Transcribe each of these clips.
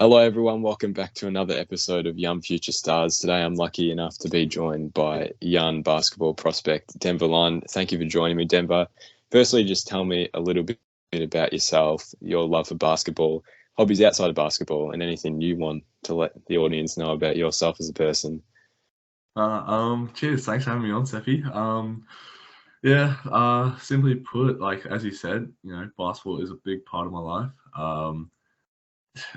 Hello, everyone. Welcome back to another episode of Young Future Stars. Today, I'm lucky enough to be joined by young basketball prospect Denver Lund. Thank you for joining me, Denver. Firstly, just tell me a little bit about yourself, your love for basketball, hobbies outside of basketball, and anything you want to let the audience know about yourself as a person. Cheers. Thanks for having me on, Sepe. Simply put, like as you said, basketball is a big part of my life.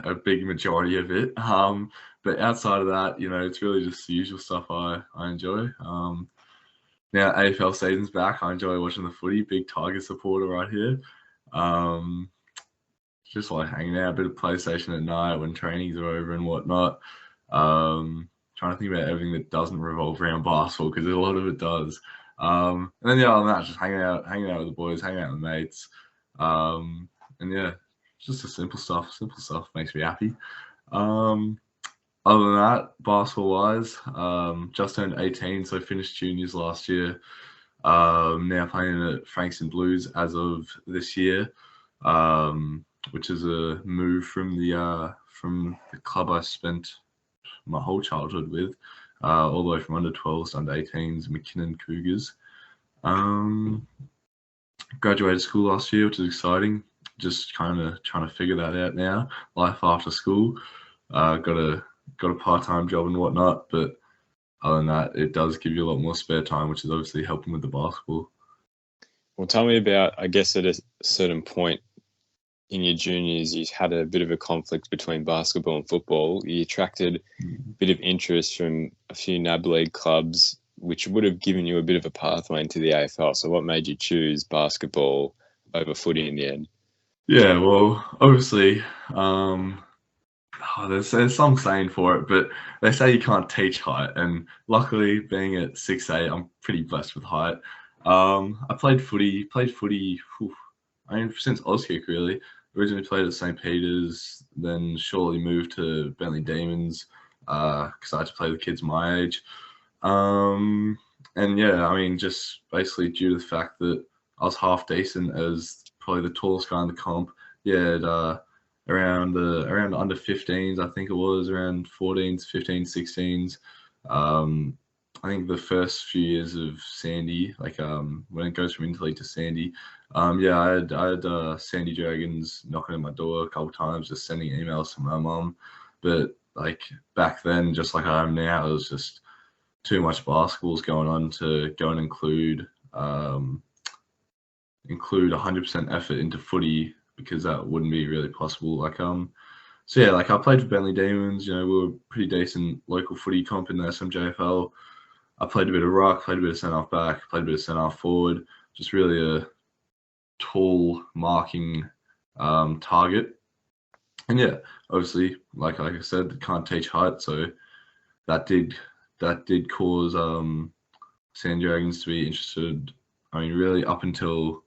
A big majority of it. But outside of that, it's really just the usual stuff I enjoy. Now AFL season's back. I enjoy watching the footy. Big Tiger supporter right here. Just like hanging out, a bit of PlayStation at night when trainings are over and whatnot. Trying to think about everything that doesn't revolve around basketball because a lot of it does. And then other than that, just hanging out with the boys, hanging out with mates. Just the simple stuff. Simple stuff makes me happy. Other than that, basketball-wise, just turned 18, so finished juniors last year. Now playing at Frankston Blues as of this year, which is a move from the club I spent my whole childhood with, all the way from under 12s to under 18s, McKinnon Cougars. Graduated school last year, which is exciting. Just kind of trying to figure that out now. Life after school, got a part-time job and whatnot, but other than that, it does give you a lot more spare time, which is obviously helping with the basketball. Well, tell me about, I guess at a certain point in your juniors, you had a bit of a conflict between basketball and football. You attracted a bit of interest from a few NAB League clubs, which would have given you a bit of a pathway into the AFL. So what made you choose basketball over footy in the end? Yeah, well, obviously, there's some saying for it, but they say you can't teach height. And luckily, being at 6'8", I'm pretty blessed with height. I played footy, since Auskick, really. Originally played at St. Peter's, then shortly moved to Bentley Demons because I had to play with kids my age. Just basically due to the fact that I was half decent as probably the tallest guy in the comp. Yeah, around under 15s, I think it was, around 14s, 15s, 16s. I think the first few years of Sandy, when it goes from Interleague to Sandy, I had Sandy Dragons knocking at my door a couple of times, just sending emails to my mum. But back then, just like I am now, it was just too much basketballs going on to go and include 100% effort into footy, because that wouldn't be really possible. I played for Bentley Demons. We were pretty decent local footy comp in the SMJFL. I played a bit of ruck, played a bit of centre half back, played a bit of centre half forward. Just really a tall marking target. And yeah, obviously, like I said, can't teach height, so that did cause Sand Dragons to be interested. I mean, really up until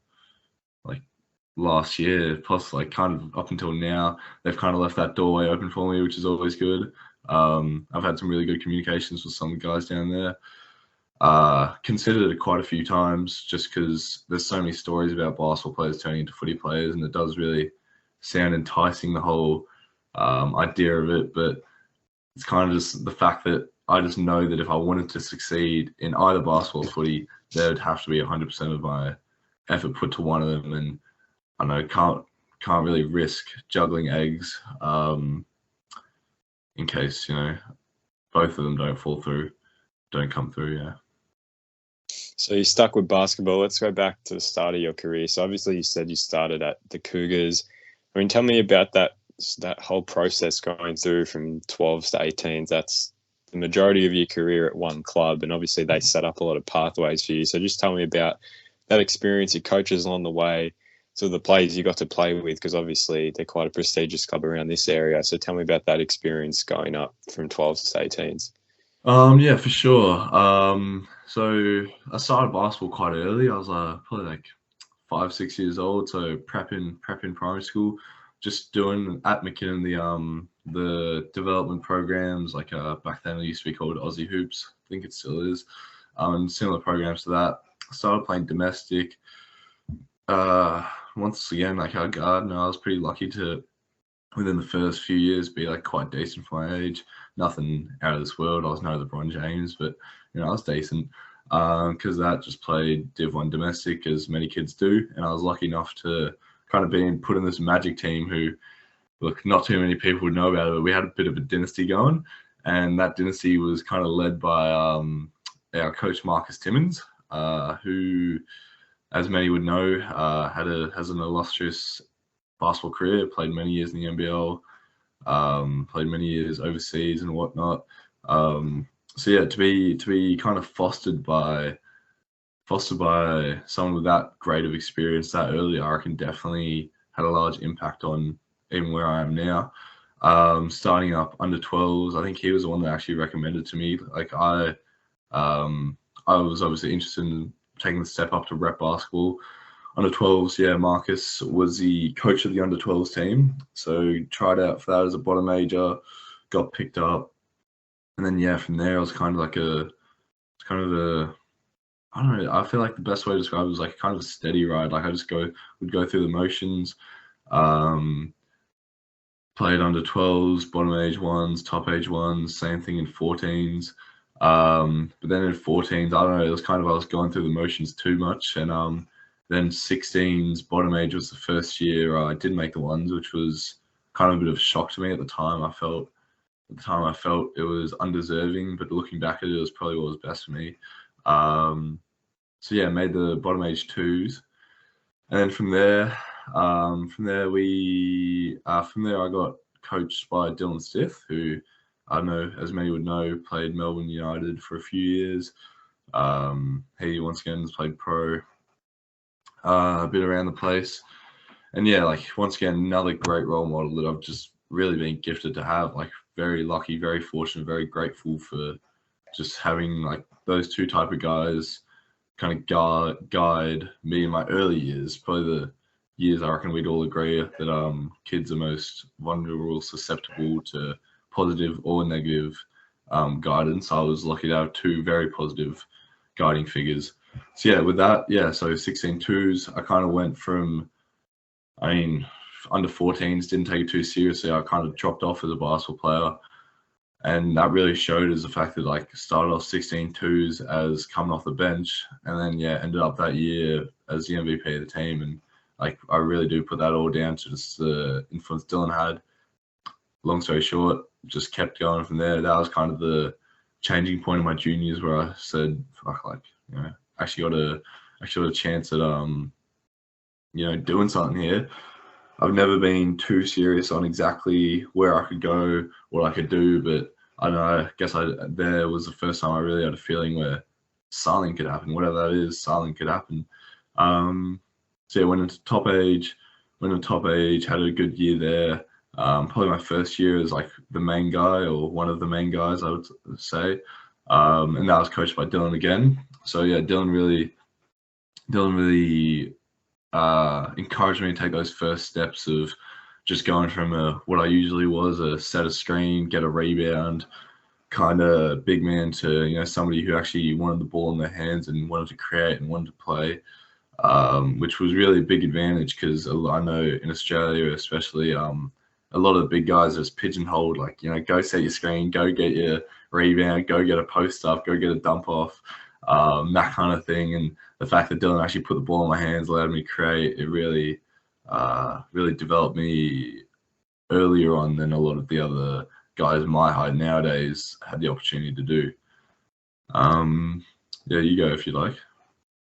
last year, plus kind of up until now, they've kind of left that doorway open for me, which is always good. I've had some really good communications with some guys down there. Considered it quite a few times, just because there's so many stories about basketball players turning into footy players, and it does really sound enticing, the whole idea of it. But it's kind of just the fact that I just know that if I wanted to succeed in either basketball or footy, there would have to be 100% of my effort put to one of them, and I know can't really risk juggling eggs in case both of them don't come through. Yeah. So you stuck with basketball. Let's go back to the start of your career. So obviously you said you started at the Cougars. I mean, tell me about that whole process going through from 12s to 18s. That's the majority of your career at one club, and obviously they set up a lot of pathways for you. So just tell me about that experience, your coaches along the way, so the players you got to play with, because obviously they're quite a prestigious club around this area. So tell me about that experience going up from 12s to 18s. Yeah, for sure. So I started basketball quite early. I was probably 5, 6 years old. So prep in primary school, just doing at McKinnon the development programs. Back then it used to be called Aussie Hoops. I think it still is. Similar programs to that. I started playing domestic. Once again, our guard, and I was pretty lucky to within the first few years be like quite decent for my age. Nothing out of this world. I was no LeBron James, but you know, I was decent because that just played Div 1 domestic as many kids do, and I was lucky enough to kind of be put in this Magic team who, look, not too many people would know about it, but we had a bit of a dynasty going, and that dynasty was kind of led by our coach Marcus Timmins, who, as many would know, has an illustrious basketball career, played many years in the NBL, played many years overseas and whatnot. So yeah, to be kind of fostered by someone with that great of experience that early, I reckon definitely had a large impact on even where I am now. Starting up under 12s, I think he was the one that actually recommended to me. Like I was obviously interested in taking the step up to rep basketball. Under 12s, yeah, Marcus was the coach of the under 12s team. So tried out for that as a bottom major, got picked up. And then, yeah, from there, I was kind of like I don't know, I feel like the best way to describe it was like kind of a steady ride. Like I just would go through the motions, played under 12s, bottom age ones, top age ones, same thing in 14s. But then in 14s, I don't know, it was kind of, I was going through the motions too much. And then 16s, bottom age was the first year I did make the ones, which was kind of a bit of a shock to me at the time. I felt it was undeserving, but looking back at it, it was probably what was best for me. So yeah, made the bottom age 2s. And then from there I got coached by Dylan Stith, who I know, as many would know, played Melbourne United for a few years. He once again has played pro a bit around the place. And yeah, like once again, another great role model that I've just really been gifted to have. Like very lucky, very fortunate, very grateful for just having like those two type of guys kind of guide me in my early years. Probably the years I reckon we'd all agree that kids are most vulnerable, susceptible to positive or negative guidance. I was lucky to have two very positive guiding figures. So yeah, with that, yeah, so 16-2s, I kind of went from, I mean, under 14s, didn't take it too seriously. I kind of dropped off as a basketball player. And that really showed as the fact that like started off 16-2s as coming off the bench, and then yeah, ended up that year as the MVP of the team. And like I really do put that all down to just the influence Dylan had. Long story short, just kept going from there. That was kind of the changing point of my juniors where I said, fuck, like, you know, actually got a chance at you know, doing something here. I've never been too serious on exactly where I could go, what I could do, but I don't know, I guess there was the first time I really had a feeling where something could happen, whatever that is, something could happen. So yeah, went into top age, had a good year there. Probably my first year as like the main guy or one of the main guys, I would say. And that was coached by Dylan again. So yeah, Dylan really encouraged me to take those first steps of just going from what I usually was, a set a screen, get a rebound, kind of big man, to, you know, somebody who actually wanted the ball in their hands and wanted to create and wanted to play, which was really a big advantage because I know in Australia especially, a lot of the big guys are just pigeonholed, like, you know, go set your screen, go get your rebound, go get a post up, go get a dump off, that kind of thing. And the fact that Dylan actually put the ball in my hands, allowed me to create, it really developed me earlier on than a lot of the other guys my height nowadays had the opportunity to do. Yeah, you go if you like.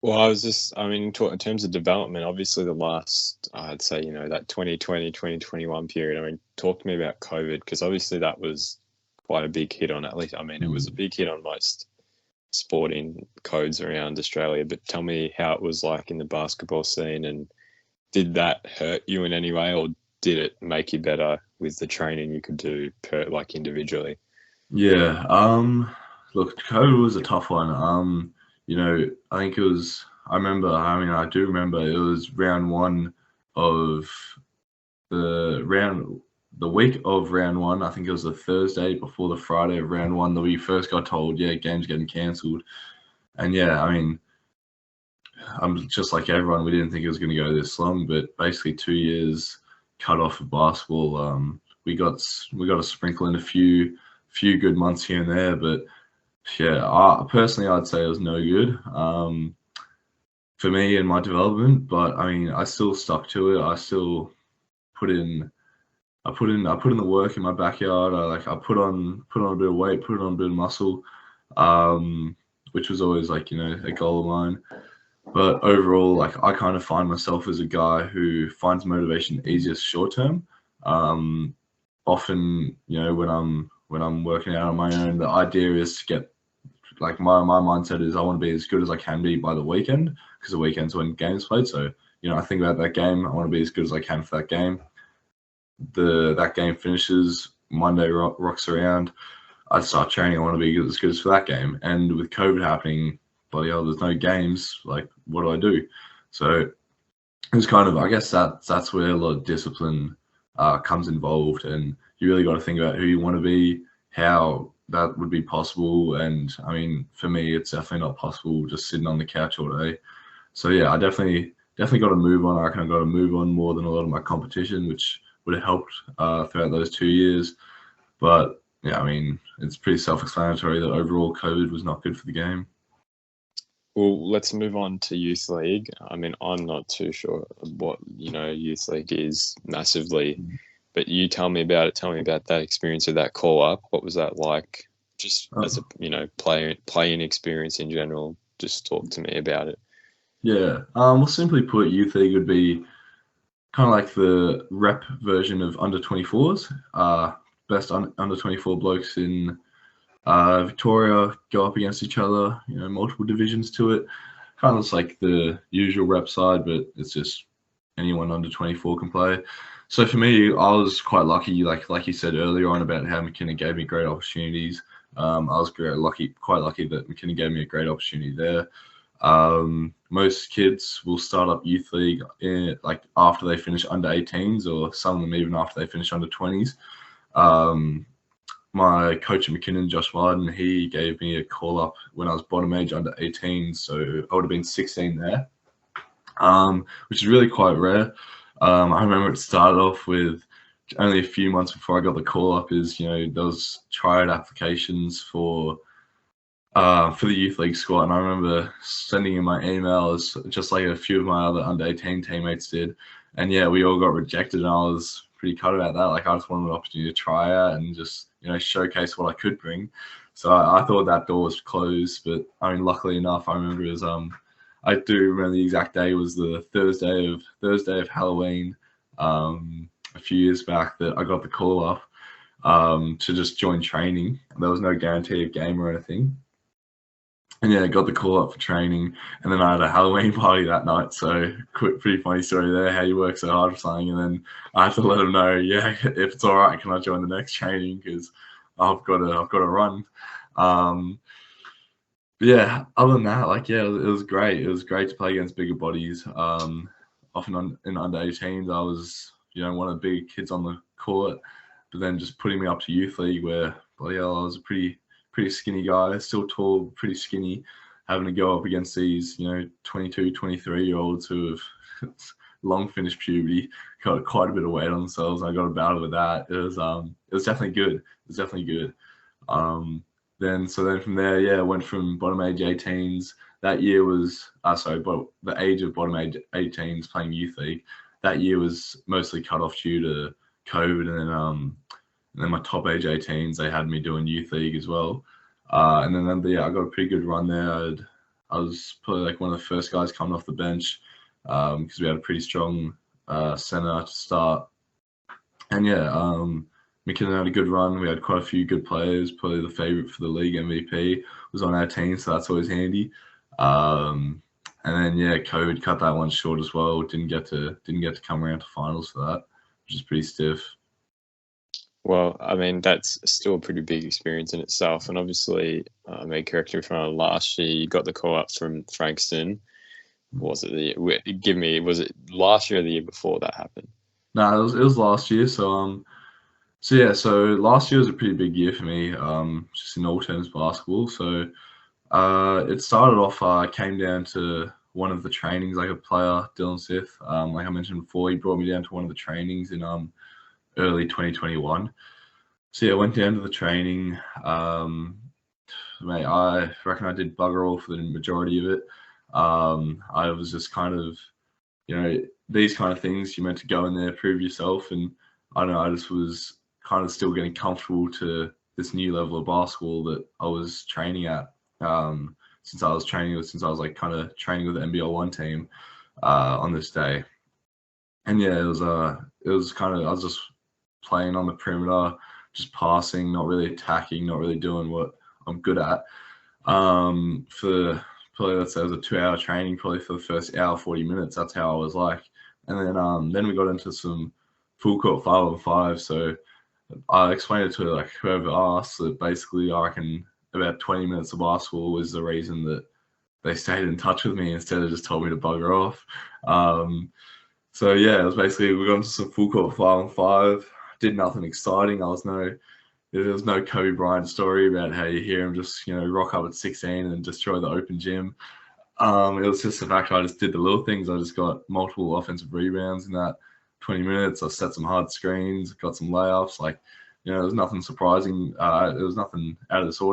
Well, I mean, in terms of development, obviously the last, I'd say, you know, that 2020, 2021 period, I mean, talk to me about COVID, because obviously that was quite a big hit on, at least, I mean, it was a big hit on most sporting codes around Australia, but tell me how it was like in the basketball scene, and did that hurt you in any way, or did it make you better with the training you could do like individually? Yeah, look, COVID was a tough one. You know, I think it was, I do remember it was round one of the week of round one. I think it was the Thursday before the Friday of round one that we first got told, yeah, game's getting cancelled. And yeah, I mean, I'm just like everyone, we didn't think it was going to go this long, but basically 2 years cut off of basketball we got to sprinkle in a few good months here and there, but yeah, personally I'd say it was no good for me in my development. But I mean, I still stuck to it. I still put in the work in my backyard. I put on a bit of weight, put on a bit of muscle, which was always like, a goal of mine. But overall, like, I kind of find myself as a guy who finds motivation easiest short term. Often, when I'm working out on my own, the idea is to get, like, my mindset is I want to be as good as I can be by the weekend, because the weekend's when games played. So, I think about that game. I want to be as good as I can for that game. That game finishes, Monday rocks around, I start training. I want to be as good as for that game. And with COVID happening, bloody hell, there's no games. Like, what do I do? So it's kind of, I guess that's where a lot of discipline comes involved, and you really got to think about who you want to be, how that would be possible. And I mean, for me, it's definitely not possible just sitting on the couch all day. So yeah, I definitely got to move on. I reckon I got to move on more than a lot of my competition, which would have helped throughout those 2 years. But yeah, I mean, it's pretty self-explanatory that overall COVID was not good for the game. Well, let's move on to youth league. I mean, I'm not too sure what youth league is massively, but you tell me about it. Tell me about that experience of that call up. What was that like? Just as a playing experience in general. Just talk to me about it. Yeah. Well, simply put, youth league would be kind of like the rep version of under 24s. Best under 24 blokes in Victoria go up against each other, multiple divisions to it. Kind of looks like the usual rep side, but it's just anyone under 24 can play. So for me, I was quite lucky, like you said earlier on about how McKinnon gave me great opportunities. I was quite lucky that McKinnon gave me a great opportunity there. Most kids will start up youth league after they finish under 18s, or some of them even after they finish under 20s. My coach at McKinnon, Josh Martin, he gave me a call up when I was bottom age under 18, so I would have been 16 there, which is really quite rare. I remember it started off with only a few months before I got the call up is, those tryout applications for the youth league squad, and I remember sending in my emails just like a few of my other under 18 teammates did, and yeah, we all got rejected, and I was pretty cut about that. Like, I just wanted an opportunity to try out and just showcase what I could bring. So I thought that door was closed, but I mean, luckily enough, I remember it was I do remember the exact day was the Thursday of Halloween, a few years back, that I got the call up to just join training. There was no guarantee of game or anything. And yeah, I got the call up for training, and then I had a Halloween party that night. So pretty funny story there, how you work so hard for something, and then I had to let them know, yeah, if it's all right, can I join the next training, because I've got to run. Yeah, other than that, like, yeah, it was great. It was great to play against bigger bodies. Often in under 18s, I was one of the big kids on the court, but then just putting me up to youth league where, bloody hell, I was a pretty skinny guy, still tall, pretty skinny, having to go up against these 22, 23-year-olds who have long finished puberty, got quite a bit of weight on themselves, and I got a battle with that. It was definitely good. Then from there, yeah, went from bottom age 18s. That year was but the age of bottom age 18s playing youth league. That year was mostly cut off due to COVID, and then my top age 18s, they had me doing youth league as well. And then I got a pretty good run there. I was probably like one of the first guys coming off the bench because we had a pretty strong center to start. And yeah, McKinnon had a good run. We had quite a few good players. Probably the favorite for the league MVP was on our team, so that's always handy. And then yeah, COVID cut that one short as well. Didn't get to come around to finals for that, which is pretty stiff. Well, I mean, that's still a pretty big experience in itself. And obviously, correct me if I'm wrong, last year you got the call up from Frankston. Was it was it last year or the year before that happened? No, it was last year. So last year was a pretty big year for me, just in all terms basketball. So it started off, I came down to one of the trainings, like a player, Dylan Sith, like I mentioned before, he brought me down to one of the trainings in early 2021. So yeah, I went down to the training. Mate, I reckon I did bugger all for the majority of it. I was just kind of, these kind of things, you're meant to go in there, prove yourself. And I don't know, I just was kind of still getting comfortable to this new level of basketball that I was training at. Since I was like kind of training with the NBL1 team on this day. And yeah, it was kind of, I was just playing on the perimeter, just passing, not really attacking, not really doing what I'm good at. For probably, let's say it was a 2-hour training, probably for the first hour, 40 minutes, that's how I was like. And then we got into some full court 5-on-5. So I explained it to like whoever asked that basically I reckon about 20 minutes of basketball was the reason that they stayed in touch with me instead of just told me to bugger off. So yeah, it was basically, we got into some full court 5-on-5, did nothing exciting. There was no Kobe Bryant story about how you hear him just, rock up at 16 and destroy the open gym. It was just the fact I just did the little things. I just got multiple offensive rebounds in that 20 minutes. I set some hard screens, got some layups. Like, there was nothing surprising. It was nothing out of the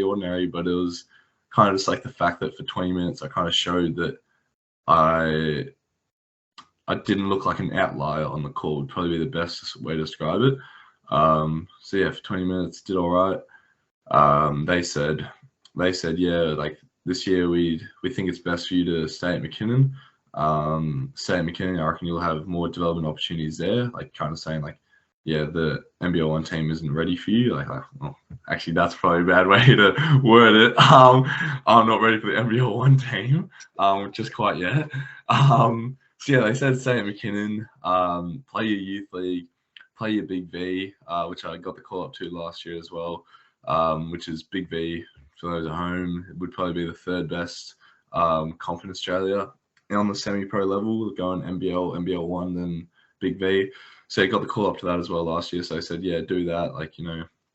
ordinary, but it was kind of just like the fact that for 20 minutes I kind of showed that I didn't look like an outlier on the court would probably be the best way to describe it. So yeah, for 20 minutes, did all right. They said, yeah, like this year we think it's best for you to stay at McKinnon. Stay at McKinnon, I reckon you'll have more development opportunities there. Like kind of saying like, yeah, the NBL1 team isn't ready for you. Well, actually, that's probably a bad way to word it. I'm not ready for the NBL1 team, just quite yet. So yeah, they said stay at McKinnon, play your youth league, play your Big V, which I got the call up to last year as well, which is Big V, for those at home, it would probably be the third best comp in Australia. And on the semi-pro level, going NBL, NBL1, then Big V. So I got the call up to that as well last year. So I said, yeah, do that. Like,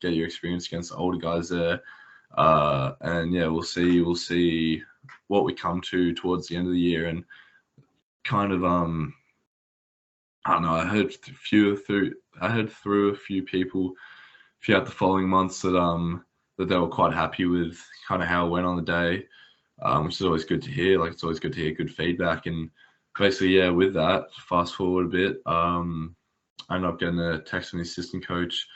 get your experience against the older guys there. And yeah, we'll see what we come to towards the end of the year. And kind of, I don't know, I heard through a few people throughout the following months that they were quite happy with kind of how it went on the day, which is always good to hear. Like, it's always good to hear good feedback. And basically, yeah, with that, fast forward a bit, I ended up getting a text from the assistant coach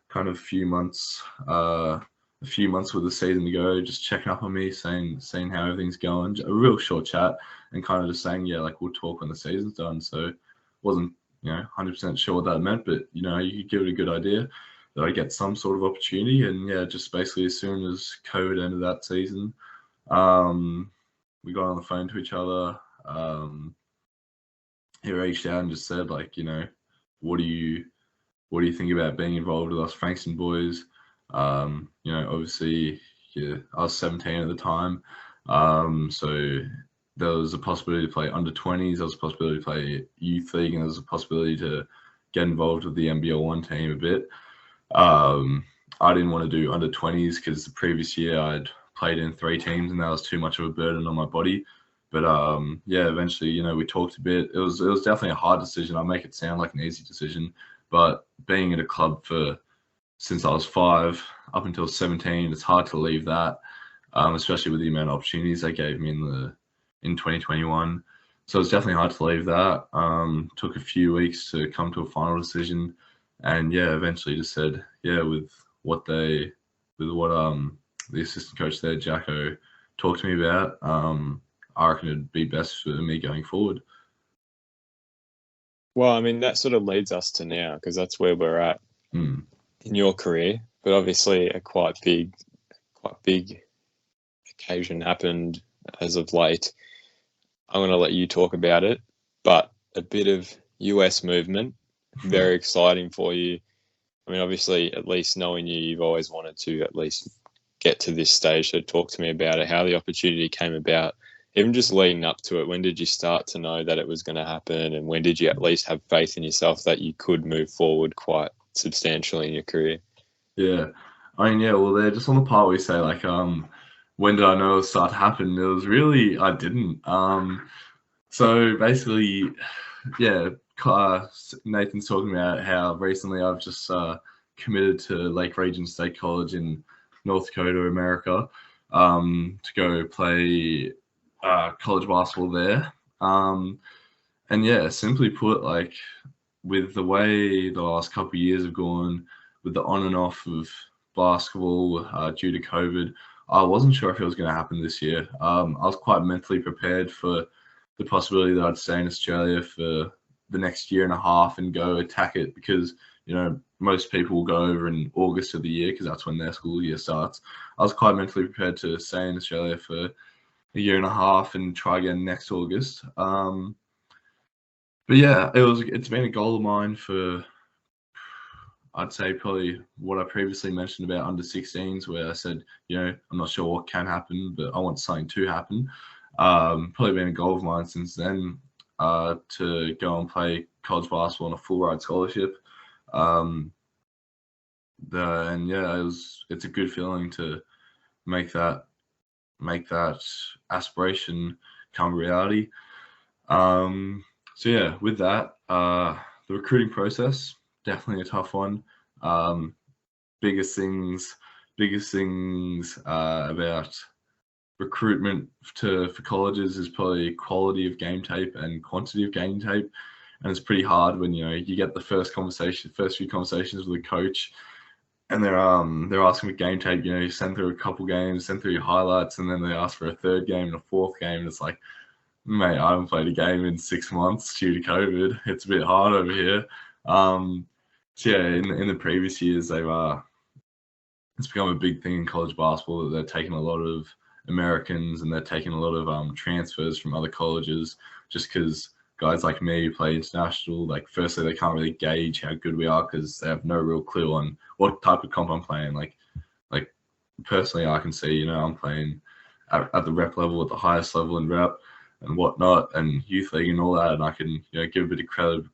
kind of a few months with the season to go, just checking up on me, seeing how everything's going. A real short chat and kind of just saying, yeah, like we'll talk when the season's done. So wasn't, 100% sure what that meant, but, you could give it a good idea that I get some sort of opportunity. And yeah, just basically as soon as COVID ended that season, we got on the phone to each other. He reached out and just said, like, what do you think about being involved with us Frankston boys? Obviously, yeah, I was 17 at the time. So there was a possibility to play under 20s. There was a possibility to play youth league, and there was a possibility to get involved with the NBL1 team a bit. I didn't want to do under 20s because the previous year I'd played in 3 teams and that was too much of a burden on my body. But yeah, eventually, we talked a bit. It was definitely a hard decision. I make it sound like an easy decision, but being at a club since I was 5 up until 17, it's hard to leave that, especially with the amount of opportunities they gave me in 2021. So it's definitely hard to leave that. Took a few weeks to come to a final decision, and yeah, eventually just said, yeah, with what the assistant coach there, Jacko, talked to me about, I reckon it'd be best for me going forward. Well, I mean, that sort of leads us to now, because that's where we're at in your career. But obviously, a quite big occasion happened as of late. I'm going to let you talk about it, but a bit of US movement, very exciting for you. I mean, obviously, at least knowing you've always wanted to at least get to this stage. So talk to me about it, how the opportunity came about, even just leading up to it. When did you start to know that it was going to happen? And when did you at least have faith in yourself that you could move forward quite substantially in your career? Yeah. I mean, yeah, well, they're just on the part where you say, like, when did I know it would start to happen? It was really, I didn't. So basically, yeah, Nathan's talking about how recently I've just committed to Lake Region State College in North Dakota, America, to go play college basketball there. And yeah, simply put, like, with the way the last couple of years have gone, with the on and off of basketball due to COVID, I wasn't sure if it was going to happen this year. I was quite mentally prepared for the possibility that I'd stay in Australia for the next year and a half and go attack it, because, you know, most people will go over in August of the year because that's when their school year starts. I was quite mentally prepared to stay in Australia for a year and a half and try again next August. But yeah, it's been a goal of mine for, I'd say, probably what I previously mentioned about under 16s, where I said, you know, I'm not sure what can happen, but I want something to happen. Probably been a goal of mine since then, to go and play college basketball on a full ride scholarship. And yeah, it's a good feeling to make that aspiration come reality. So yeah, with that, the recruiting process, definitely a tough one. Biggest things about recruitment for colleges is probably quality of game tape and quantity of game tape. And it's pretty hard when, you know, you get the first few conversations with a coach, and they're asking for game tape. You know, you send through a couple games, send through your highlights, and then they ask for a third game and a fourth game, and it's like, mate, I haven't played a game in 6 months due to COVID. It's a bit hard over here. So yeah, in the previous years, it's become a big thing in college basketball that they're taking a lot of Americans and they're taking a lot of transfers from other colleges, just because guys like me play international. Like, firstly, they can't really gauge how good we are because they have no real clue on what type of comp I'm playing. Like personally, I can see, you know, I'm playing at the rep level, at the highest level in rep and whatnot, and youth league and all that, and I can, you know, give a bit of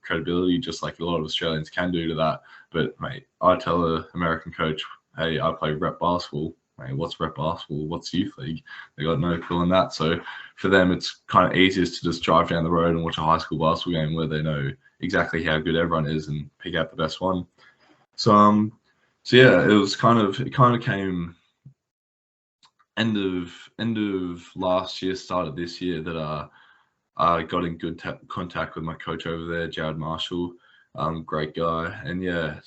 credibility, just like a lot of Australians can do to that. But mate, I tell an American coach, hey, I play rep basketball. Mate, what's rep basketball? What's youth league? They got no clue on that. So for them, it's kind of easiest to just drive down the road and watch a high school basketball game where they know exactly how good everyone is and pick out the best one. So yeah, it kind of came end of last year, start of this year, that I got in good contact with my coach over there, Jared Marshall. Great guy. And yeah,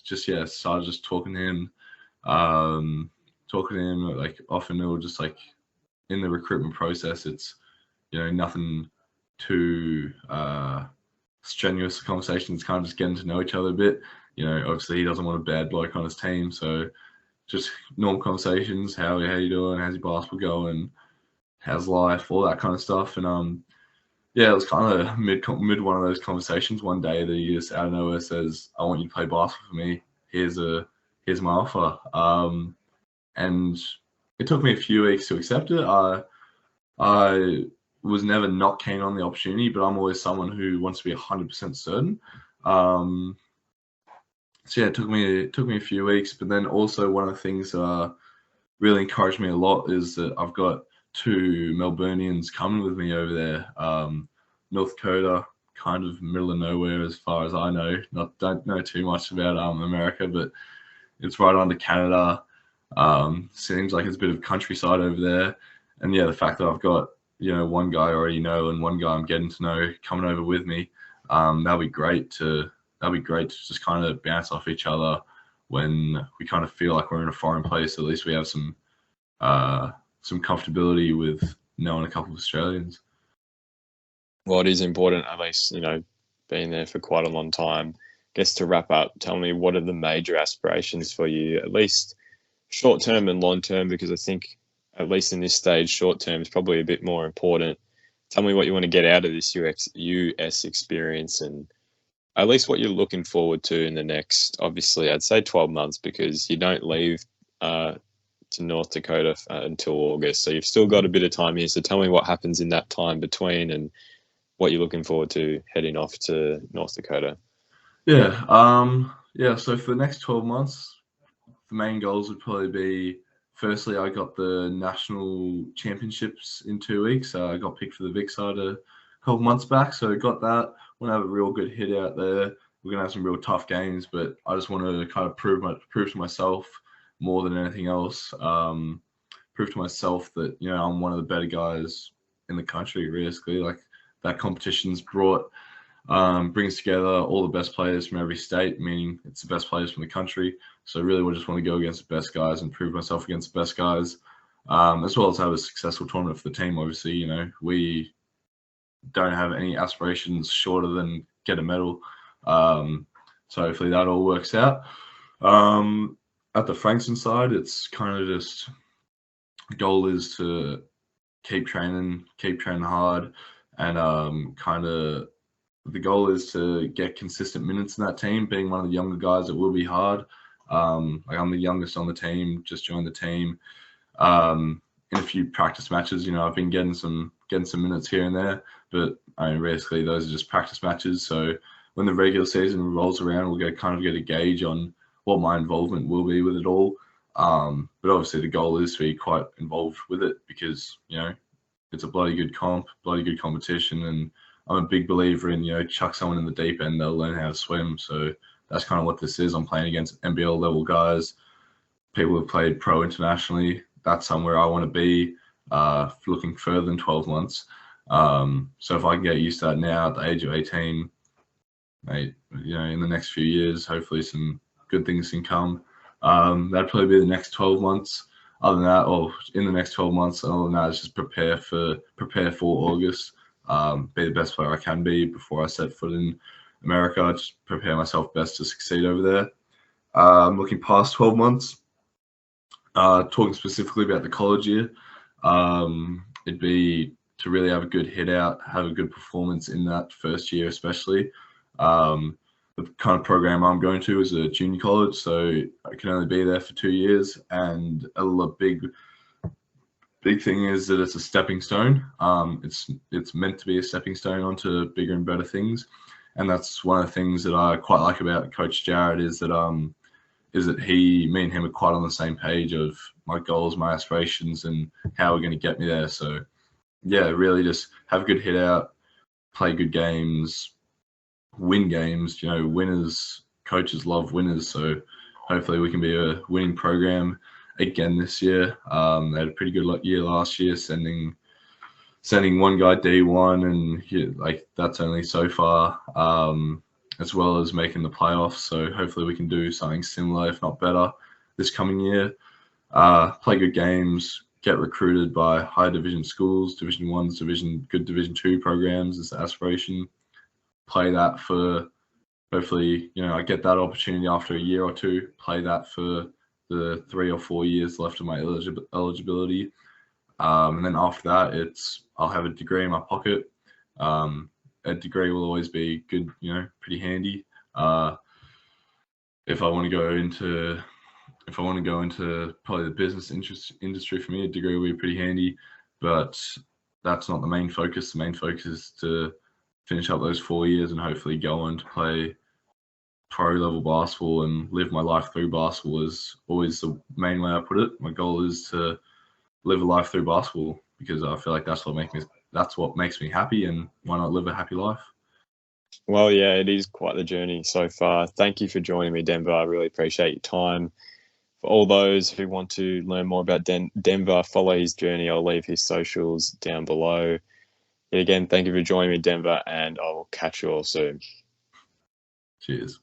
started just talking to him. Like, often it will just, like, in the recruitment process, it's, you know, nothing too strenuous conversations, kind of just getting to know each other a bit. You know, obviously he doesn't want a bad bloke on his team, so just normal conversations. How you doing? How's your basketball going? How's life? All that kind of stuff. And yeah, it was kind of mid one of those conversations one day that he just out of nowhere says, I want you to play basketball for me. Here's my offer. And it took me a few weeks to accept it. I was never not keen on the opportunity, but I'm always someone who wants to be 100% certain. So yeah, it took me a few weeks, but then also one of the things that really encouraged me a lot is that I've got 2 Melburnians coming with me over there. North Dakota, kind of middle of nowhere as far as I know. Don't know too much about America, but it's right under Canada. Seems like it's a bit of countryside over there. And yeah, the fact that I've got, you know, one guy I already know and one guy I'm getting to know coming over with me, that'll be great to just kind of bounce off each other when we kind of feel like we're in a foreign place. At least we have some comfortability with knowing a couple of Australians. Well, it is important, at least, you know, being there for quite a long time. I guess to wrap up, tell me, what are the major aspirations for you, at least short term and long term, because I think, at least in this stage, short term is probably a bit more important. Tell me what you want to get out of this US experience, and at least what you're looking forward to in the next, obviously, I'd say 12 months, because you don't leave to North Dakota until August. So you've still got a bit of time here. So tell me what happens in that time between and what you're looking forward to heading off to North Dakota. Yeah. So for the next 12 months, the main goals would probably be, firstly, I got the national championships in 2 weeks. I got picked for the Vic side a couple months back, so I got that. want to have a real good hit out there. We're going to have some real tough games, but I just want to kind of prove to myself more than anything else. Prove to myself that, you know, I'm one of the better guys in the country, realistically. Like, that competition's brings together all the best players from every state, meaning it's the best players from the country. So really, we just want to go against the best guys and prove myself against the best guys, as well as have a successful tournament for the team. Obviously, you know, we don't have any aspirations shorter than get a medal. So hopefully that all works out. At the Frankston side, it's kind of just, the goal is to keep training hard, and kind of the goal is to get consistent minutes in that team. Being one of the younger guys, it will be hard. Like, I'm the youngest on the team, just joined the team. In a few practice matches, you know, I've been getting some minutes here and there, but I mean, basically those are just practice matches. So when the regular season rolls around, we'll get a gauge on what my involvement will be with it all. But obviously the goal is to be quite involved with it, because, you know, it's a bloody good competition, and I'm a big believer in, you know, chuck someone in the deep end, they'll learn how to swim. So that's kind of what this is. I'm playing against NBL level guys, people who've played pro internationally. That's somewhere I want to be, looking further than 12 months. So if I can get used to that now at the age of 18, mate, you know, in the next few years, hopefully some good things can come. That'd probably be the next 12 months. Other than that, or in the next 12 months, other than that, it's just prepare for August. Be the best player I can be before I set foot in America. Just prepare myself best to succeed over there. Looking past 12 months, talking specifically about the college year, it'd be to really have a good hit out, have a good performance in that first year, especially. The kind of program I'm going to is a junior college, so I can only be there for 2 years, and a big thing is that it's a stepping stone. It's meant to be a stepping stone onto bigger and better things, and that's one of the things that I quite like about Coach Jared, is that me and him are quite on the same page of my goals, my aspirations, and how we're going to get me there. So yeah, really just have a good hit out, play good games, win games. You know, coaches love winners, so hopefully we can be a winning program again this year. They had a pretty good year last year, sending one guy D1, and like, that's only so far, as well as making the playoffs. So hopefully we can do something similar, if not better, this coming year. Play good games, get recruited by high division schools, Division 1s, good Division 2 programs is the aspiration. Play that for, hopefully, you know, I get that opportunity after a year or two, play that for the 3 or 4 years left of my eligibility. And then after that, I'll have a degree in my pocket. A degree will always be good, you know, pretty handy. If I want to go into probably the business industry, for me, a degree will be pretty handy, but that's not the main focus. The main focus is to finish up those 4 years and hopefully go on to play pro level basketball and live my life through basketball, is always the main way I put it. My goal is to live a life through basketball, because I feel like that's what makes me happy, and why not live a happy life? Well, yeah, it is quite the journey so far. Thank you for joining me, Denver. I really appreciate your time. For all those who want to learn more about Denver, follow his journey. I'll leave his socials down below. Yet again, thank you for joining me, Denver, and I will catch you all soon. Cheers.